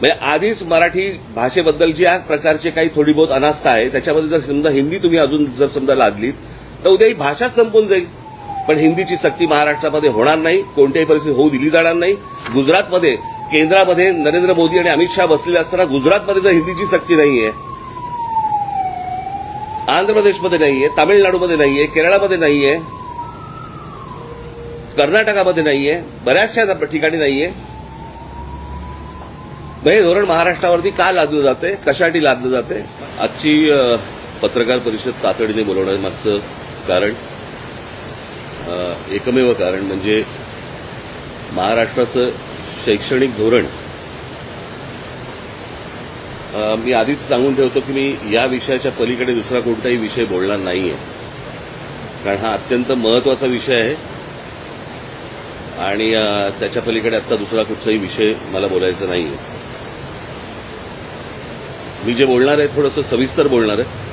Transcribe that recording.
म्हणजे आधीच मराठी भाषेबद्दलची या प्रकारची काही थोडी बहुत अनास्था आहे, त्याच्यामध्ये जर समजा हिंदी तुम्ही अजून जर समजा लादलीत तर उद्या ही भाषाच संपून जाईल. पण हिंदीची सक्ती महाराष्ट्रामध्ये होणार नाही, कोणत्याही परिस्थितीत होऊ दिली जाणार नाही. गुजरातमध्ये केंद्रामध्ये नरेंद्र मोदी आणि अमित शहा बसलेले असताना गुजरातमध्ये जर हिंदीची सक्ती नाहीये, आंध्र प्रदेशमध्ये नाहीये, तामिळनाडूमध्ये नाहीये, केरळमध्ये नाहीये, कर्नाटकामध्ये नाहीये, बऱ्याचशा ठिकाणी नाहीये, हे धोरण महाराष्ट्रावरती का लादलं जाते, कशासाठी लादलं जाते? आजची पत्रकार परिषद तातडीने बोलवण्यामागचं कारण, एकमेव कारण म्हणजे महाराष्ट्राचं शैक्षणिक धोरण. मी आधीच सांगून ठेवतो की मी या विषयाच्या पलीकडे दुसरा कोणताही विषय बोलणार नाहीये, कारण हा अत्यंत महत्वाचा विषय आहे आणि त्याच्या पलीकडे आता दुसरा कुठचाही विषय मला बोलायचा नाहीये. मी जे बोलणार आहे थोडंसं सविस्तर बोलणार आहे.